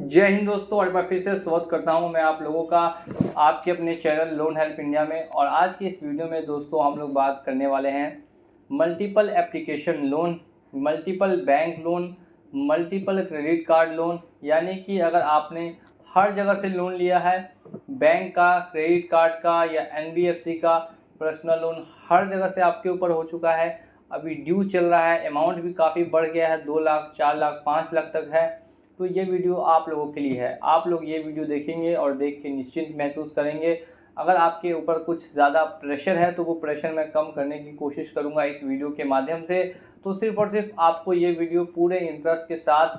जय हिंद दोस्तों, और मैं फिर से स्वागत करता हूं मैं आप लोगों का आपके अपने चैनल लोन हेल्प इंडिया में। और आज की इस वीडियो में दोस्तों हम लोग बात करने वाले हैं multiple application loan, multiple bank loan, multiple credit card loan. यानी कि अगर आपने हर जगह से लोन लिया है, बैंक का, क्रेडिट कार्ड का या एनबीएफसी का पर्सनल लोन, हर जगह से आपके ऊपर हो चुका है, अभी ड्यू चल रहा है, अमाउंट भी काफ़ी बढ़ गया है, 2 लाख, 4 लाख, 5 लाख तक है, तो ये वीडियो आप लोगों के लिए है। आप लोग ये वीडियो देखेंगे और देख के निश्चिंत महसूस करेंगे। अगर आपके ऊपर कुछ ज़्यादा प्रेशर है तो वो प्रेशर मैं कम करने की कोशिश करूँगा इस वीडियो के माध्यम से। तो सिर्फ और सिर्फ आपको ये वीडियो पूरे इंटरेस्ट के साथ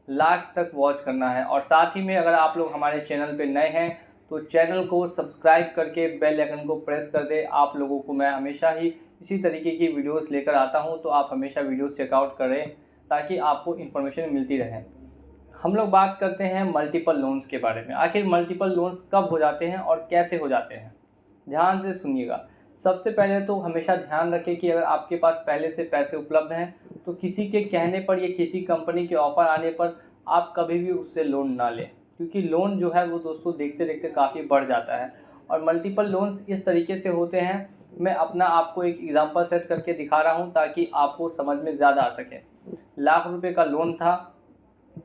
लास्ट तक वॉच करना है। और साथ ही में अगर आप लोग हमारे चैनल पे नए हैं तो चैनल को सब्सक्राइब करके बेल आइकन को प्रेस कर दे। आप लोगों को मैं हमेशा ही इसी तरीके की वीडियोस लेकर आता हूं, तो आप हमेशा वीडियोस चेकआउट करें ताकि आपको इन्फॉर्मेशन मिलती रहे। हम लोग बात करते हैं मल्टीपल लोन्स के बारे में। आखिर मल्टीपल लोन्स कब हो जाते हैं और कैसे हो जाते हैं, ध्यान से सुनिएगा। सबसे पहले तो हमेशा ध्यान रखें कि अगर आपके पास पहले से पैसे उपलब्ध हैं तो किसी के कहने पर या किसी कंपनी के ऑफ़र आने पर आप कभी भी उससे लोन ना लें, क्योंकि लोन जो है वो दोस्तों देखते देखते काफ़ी बढ़ जाता है। और मल्टीपल लोन्स इस तरीके से होते हैं, मैं अपना आपको एक एग्जांपल सेट करके दिखा रहा हूँ ताकि आपको समझ में ज़्यादा आ सके। लाख रुपए का लोन था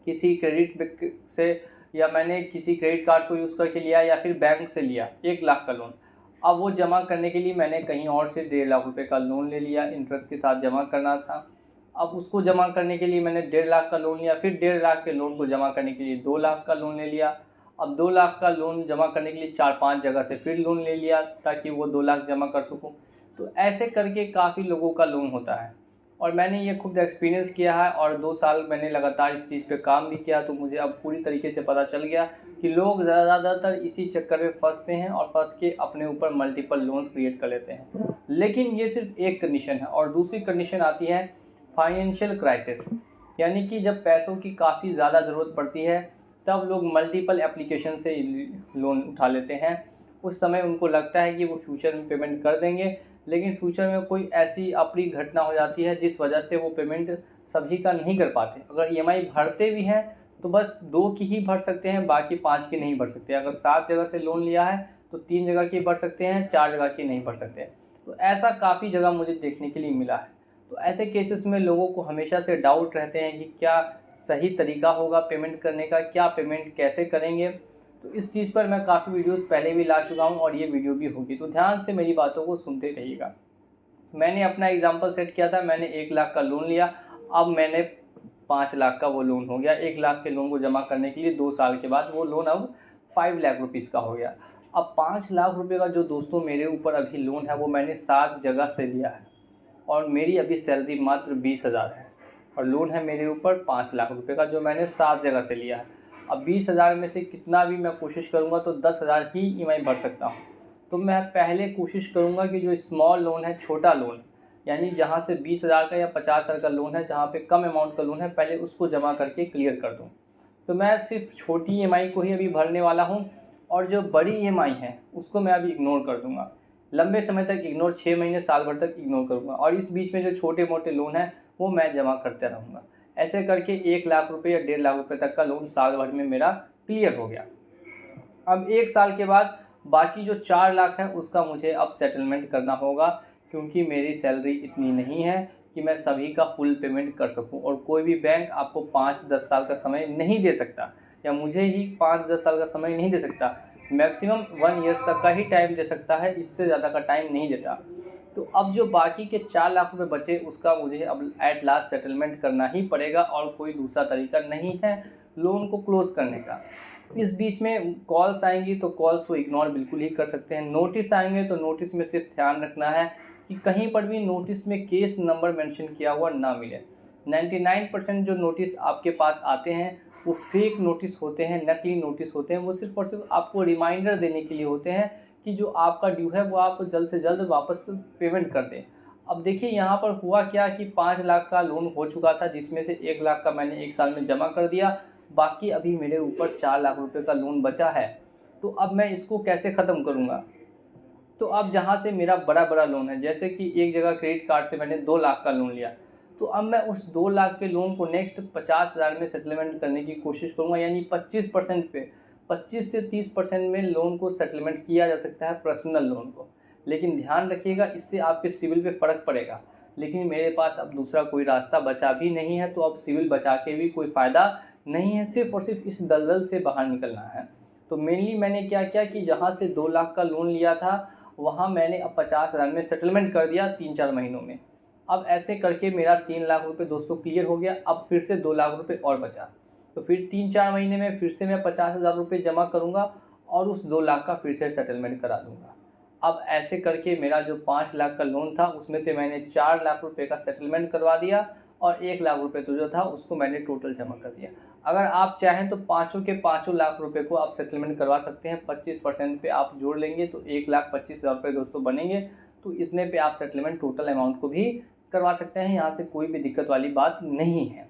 किसी क्रेडिट से, या मैंने किसी क्रेडिट कार्ड को यूज़ करके लिया या फिर बैंक से लिया 1 लाख का लोन। अब वो जमा करने के लिए मैंने कहीं और से 1.5 लाख रुपए का लोन ले लिया, इंटरेस्ट के साथ जमा करना था। अब उसको जमा करने के लिए मैंने 1.5 लाख का लोन लिया, फिर 1.5 लाख के लोन को जमा करने के लिए 2 लाख का लोन ले लिया। अब 2 लाख का लोन जमा करने के लिए 4-5 जगह से फिर लोन ले लिया ताकि वो 2 लाख जमा कर सकूँ। तो ऐसे करके काफ़ी लोगों का लोन होता है और मैंने ये खुद एक्सपीरियंस किया है और 2 साल मैंने लगातार इस चीज़ पे काम भी किया। तो मुझे अब पूरी तरीके से पता चल गया कि लोग ज़्यादातर इसी चक्कर में फंसते हैं और फंस के अपने ऊपर मल्टीपल लोन्स क्रिएट कर लेते हैं। लेकिन ये सिर्फ एक कंडीशन है, और दूसरी कंडीशन आती है फाइनेंशियल क्राइसिस। यानी कि जब पैसों की काफ़ी ज़्यादा ज़रूरत पड़ती है तब लोग मल्टीपल एप्लीकेशन से लोन उठा लेते हैं। उस समय उनको लगता है कि वो फ्यूचर में पेमेंट कर देंगे, लेकिन फ्यूचर में कोई ऐसी अप्रिय घटना हो जाती है जिस वजह से वो पेमेंट सभी का नहीं कर पाते। अगर ईएमआई भरते भी हैं तो बस 2 की ही भर सकते हैं, बाकी 5 की नहीं भर सकते। अगर 7 जगह से लोन लिया है तो 3 जगह की भर सकते हैं, 4 जगह की नहीं भर सकते। तो ऐसा काफ़ी जगह मुझे देखने के लिए मिला है। तो ऐसे केसेस में लोगों को हमेशा से डाउट रहते हैं कि क्या सही तरीका होगा पेमेंट करने का, क्या पेमेंट कैसे करेंगे। तो इस चीज़ पर मैं काफ़ी वीडियोस पहले भी ला चुका हूँ और ये वीडियो भी होगी, तो ध्यान से मेरी बातों को सुनते रहिएगा। मैंने अपना एग्जांपल सेट किया था, मैंने 1 लाख का लोन लिया, अब मैंने 5 लाख का वो लोन हो गया। 1 लाख के लोन को जमा करने के लिए 2 साल के बाद वो लोन अब 5 लाख रुपीज़ का हो गया। अब 5 लाख रुपए का जो दोस्तों मेरे ऊपर अभी लोन है वो मैंने 7 जगह से लिया है और मेरी अभी सैलरी मात्र 20,000 है और लोन है मेरे ऊपर 5 लाख रुपए का जो मैंने 7 जगह से लिया है। अब 20,000 में से कितना भी मैं कोशिश करूँगा तो 10,000 ही ईएमआई भर सकता हूँ। तो मैं पहले कोशिश करूँगा कि जो स्मॉल लोन है, छोटा लोन, यानी जहाँ से 20,000 का या 50,000 का लोन है, जहाँ पे कम अमाउंट का लोन है, पहले उसको जमा करके क्लियर कर दूँ। तो मैं सिर्फ छोटी ईएमआई को ही अभी भरने वाला हूँ और जो बड़ी ईएमआई है उसको मैं अभी इग्नोर कर दूँगा। लंबे समय तक इग्नोर, 6 महीने, साल भर तक इग्नोर करूँगा और इस बीच में जो छोटे मोटे लोन हैं वो मैं जमा करते रहूँगा। ऐसे करके 1 लाख रुपये या 1.5 लाख रुपये तक का लोन साल भर में मेरा क्लियर हो गया। अब 1 साल के बाद बाकी जो 4 लाख है उसका मुझे अब सेटलमेंट करना होगा, क्योंकि मेरी सैलरी इतनी नहीं है कि मैं सभी का फुल पेमेंट कर सकूं और कोई भी बैंक आपको 5-10 साल का समय नहीं दे सकता, या मुझे ही 5-10 साल का समय नहीं दे सकता। मैक्सिमम 1 ईयर्स तक का ही टाइम दे सकता है, इससे ज़्यादा का टाइम नहीं देता। तो अब जो बाकी के 4 लाख रुपए बचे उसका मुझे अब एट लास्ट सेटलमेंट करना ही पड़ेगा और कोई दूसरा तरीका नहीं है लोन को क्लोज़ करने का। इस बीच में कॉल्स आएंगी तो कॉल्स को इग्नोर बिल्कुल ही कर सकते हैं। नोटिस आएंगे तो नोटिस में सिर्फ ध्यान रखना है कि कहीं पर भी नोटिस में केस नंबर मेंशन किया हुआ ना मिले। 99% जो नोटिस आपके पास आते हैं वो फेक नोटिस होते हैं, नकली नोटिस होते हैं। वो सिर्फ और सिर्फ आपको रिमाइंडर देने के लिए होते हैं कि जो आपका ड्यू है वो आप जल्द से जल्द वापस पेमेंट कर दें। अब देखिए यहाँ पर हुआ क्या कि 5 लाख का लोन हो चुका था, जिसमें से 1 लाख का मैंने 1 साल में जमा कर दिया, बाकी अभी मेरे ऊपर 4 लाख रुपए का लोन बचा है। तो अब मैं इसको कैसे ख़त्म करूँगा? तो अब जहाँ से मेरा बड़ा लोन है, जैसे कि एक जगह क्रेडिट कार्ड से मैंने 2 लाख का लोन लिया, तो अब मैं उस 2 लाख के लोन को नेक्स्ट 50,000 में सेटलमेंट करने की कोशिश करूँगा, यानी 25% पे 25 से 30% में लोन को सेटलमेंट किया जा सकता है पर्सनल लोन को। लेकिन ध्यान रखिएगा, इससे आपके सिविल पे फ़र्क पड़ेगा। लेकिन मेरे पास अब दूसरा कोई रास्ता बचा भी नहीं है, तो अब सिविल बचा के भी कोई फ़ायदा नहीं है, सिर्फ़ और सिर्फ इस दलदल से बाहर निकलना है। तो मेनली मैंने क्या किया कि जहाँ से 2 लाख का लोन लिया था, वहाँ मैंने अब 50,000 में सेटलमेंट कर दिया 3-4 महीनों में। अब ऐसे करके मेरा 3 लाख रुपए दोस्तों क्लियर हो गया। अब फिर से 2 लाख रुपए और बचा, तो फिर 3-4 महीने में फिर से मैं 50,000 रुपये जमा करूँगा और उस 2 लाख का फिर से सेटलमेंट करा दूँगा। अब ऐसे करके मेरा जो 5 लाख का लोन था, उसमें से मैंने 4 लाख रुपए का सेटलमेंट करवा दिया और 1 लाख रुपए तो जो था उसको मैंने टोटल जमा कर दिया। अगर आप चाहें तो पाँचों के पाँचों लाख रुपए को आप सेटलमेंट करवा सकते हैं। 25% पे आप जोड़ लेंगे तो 1,25,000 रुपये दोस्तों बनेंगे। तो इतने पे आप सेटलमेंट टोटल अमाउंट को भी करवा सकते हैं। यहाँ से कोई भी दिक्कत वाली बात नहीं है।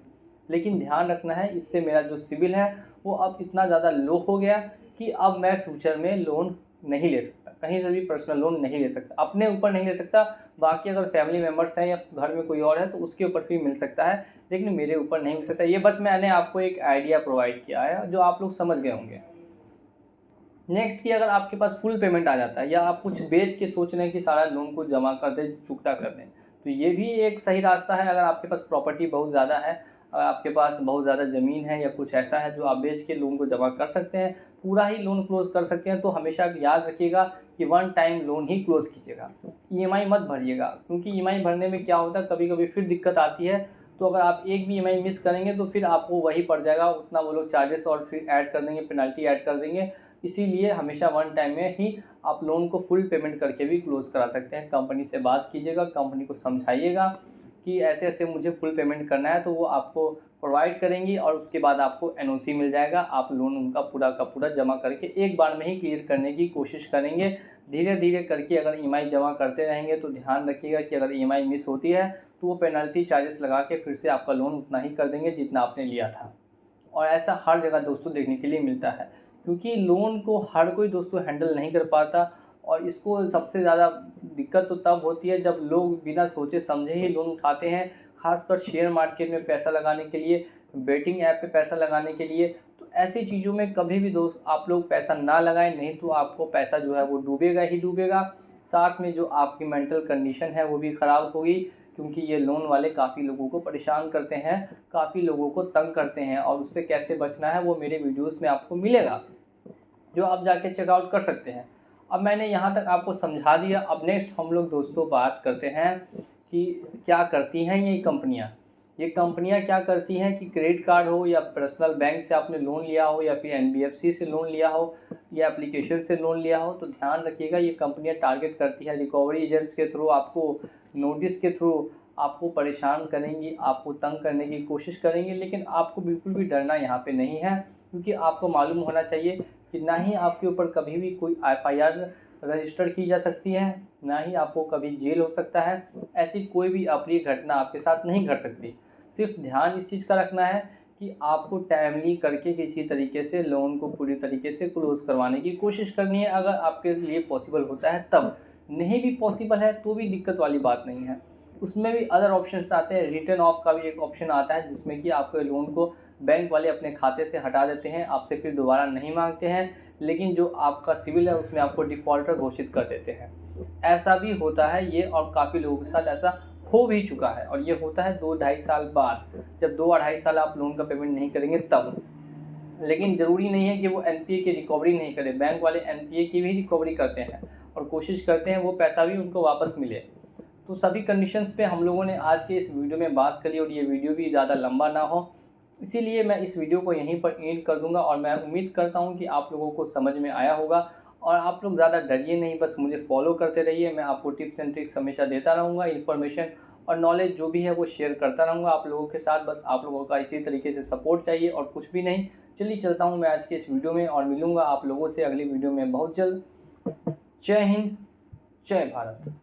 लेकिन ध्यान रखना है, इससे मेरा जो सिविल है वो अब इतना ज़्यादा लो हो गया कि अब मैं फ्यूचर में लोन नहीं ले सकता, कहीं से भी पर्सनल लोन नहीं ले सकता। अपने ऊपर नहीं ले सकता, बाकी अगर फैमिली मेम्बर्स हैं या घर में कोई और है तो उसके ऊपर भी मिल सकता है, लेकिन मेरे ऊपर नहीं मिल सकता। ये बस मैंने आपको एक आइडिया प्रोवाइड किया है जो आप लोग समझ गए होंगे। नेक्स्ट कि अगर आपके पास फुल पेमेंट आ जाता है या आप कुछ बेच के सोच रहे हैं कि सारा लोन को जमा कर दें, चुकता कर दें, तो ये भी एक सही रास्ता है। अगर आपके पास प्रॉपर्टी बहुत ज़्यादा है, अगर आपके पास बहुत ज़्यादा ज़मीन है या कुछ ऐसा है जो आप बेच के लोन को जमा कर सकते हैं, पूरा ही लोन क्लोज कर सकते हैं, तो हमेशा याद रखिएगा कि वन टाइम लोन ही क्लोज कीजिएगा। ईएमआई मत भरिएगा, क्योंकि ईएमआई भरने में क्या होता है, कभी कभी फिर दिक्कत आती है। तो अगर आप एक भी ईएमआई मिस करेंगे तो फिर आपको वही पड़ जाएगा, उतना वो लोग चार्जेस और फिर ऐड कर देंगे, पेनल्टी ऐड कर देंगे। इसीलिए हमेशा वन टाइम में ही आप लोन को फुल पेमेंट करके भी क्लोज करा सकते हैं। कंपनी से बात कीजिएगा, कंपनी को समझाइएगा कि ऐसे ऐसे मुझे फुल पेमेंट करना है, तो वो आपको प्रोवाइड करेंगी और उसके बाद आपको एनओसी मिल जाएगा। आप लोन उनका पूरा का पूरा जमा करके एक बार में ही क्लियर करने की कोशिश करेंगे। धीरे धीरे करके अगर ईएमआई जमा करते रहेंगे तो ध्यान रखिएगा कि अगर ईएमआई मिस होती है तो वो पेनल्टी चार्जेस लगा के फिर से आपका लोन उतना ही कर देंगे जितना आपने लिया था। और ऐसा हर जगह दोस्तों देखने के लिए मिलता है, क्योंकि लोन को हर कोई दोस्तों हैंडल नहीं कर पाता। और इसको सबसे ज़्यादा दिक्कत तो तब होती है जब लोग बिना सोचे समझे ही लोन उठाते हैं, खासकर शेयर मार्केट में पैसा लगाने के लिए, बेटिंग ऐप पे पैसा लगाने के लिए। तो ऐसी चीज़ों में कभी भी दोस्त आप लोग पैसा ना लगाएं, नहीं तो आपको पैसा जो है वो डूबेगा ही डूबेगा। साथ में जो आपकी मेंटल कंडीशन है वो भी ख़राब होगी, क्योंकि ये लोन वाले काफ़ी लोगों को परेशान करते हैं, काफ़ी लोगों को तंग करते हैं। और उससे कैसे बचना है वो मेरे वीडियोस में आपको मिलेगा, जो आप जाके चेकआउट कर सकते हैं। अब मैंने यहाँ तक आपको समझा दिया। अब नेक्स्ट हम लोग दोस्तों बात करते हैं कि क्या करती हैं ये कंपनियाँ। ये कंपनियाँ क्या करती हैं कि क्रेडिट कार्ड हो या पर्सनल बैंक से आपने लोन लिया हो या फिर एनबीएफसी से लोन लिया हो या एप्लीकेशन से लोन लिया हो, तो ध्यान रखिएगा ये कंपनियाँ टारगेट करती है रिकवरी एजेंट्स के थ्रू, आपको नोटिस के थ्रू आपको परेशान करेंगी, आपको तंग करने की कोशिश करेंगी। लेकिन आपको बिल्कुल भी डरना यहाँ पे नहीं है, क्योंकि आपको मालूम होना चाहिए कि ना ही आपके ऊपर कभी भी कोई एफआईआर रजिस्टर की जा सकती है, ना ही आपको कभी जेल हो सकता है। ऐसी कोई भी अप्रिय घटना आपके साथ नहीं घट सकती। सिर्फ ध्यान इस चीज़ का रखना है कि आपको टाइमली करके किसी तरीके से लोन को पूरी तरीके से क्लोज करवाने की कोशिश करनी है, अगर आपके लिए पॉसिबल होता है तब। नहीं भी पॉसिबल है तो भी दिक्कत वाली बात नहीं है, उसमें भी अदर ऑप्शंस आते हैं। रिटर्न ऑफ का भी एक ऑप्शन आता है, जिसमें कि आपके लोन को बैंक वाले अपने खाते से हटा देते हैं, आपसे फिर दोबारा नहीं मांगते हैं, लेकिन जो आपका सिविल है उसमें आपको डिफ़ॉल्टर घोषित कर देते हैं। ऐसा भी होता है ये, और काफ़ी लोगों के साथ ऐसा हो भी चुका है। और ये होता है 2-2.5 साल बाद, जब 2-2.5 साल आप लोन का पेमेंट नहीं करेंगे तब। लेकिन ज़रूरी नहीं है कि वो एनपीए की रिकवरी नहीं करें, बैंक वाले एनपीए की भी रिकवरी करते हैं और कोशिश करते हैं वो पैसा भी उनको वापस मिले। तो सभी कंडीशंस पे हम लोगों ने आज के इस वीडियो में बात करी, और ये वीडियो भी ज़्यादा लंबा ना हो, इसीलिए मैं इस वीडियो को यहीं पर एंड कर दूंगा। और मैं उम्मीद करता हूं कि आप लोगों को समझ में आया होगा, और आप लोग ज़्यादा डरिए नहीं, बस मुझे फॉलो करते रहिए। मैं आपको टिप्स एंड ट्रिक्स हमेशा देता रहूँगा, इन्फॉर्मेशन और नॉलेज जो भी है वो शेयर करता रहूँगा आप लोगों के साथ। बस आप लोगों का इसी तरीके से सपोर्ट चाहिए और कुछ भी नहीं। चलिए चलता हूँ मैं आज के इस वीडियो में, और मिलूँगा आप लोगों से अगली वीडियो में बहुत जल्द। जय हिंद, जय भारत।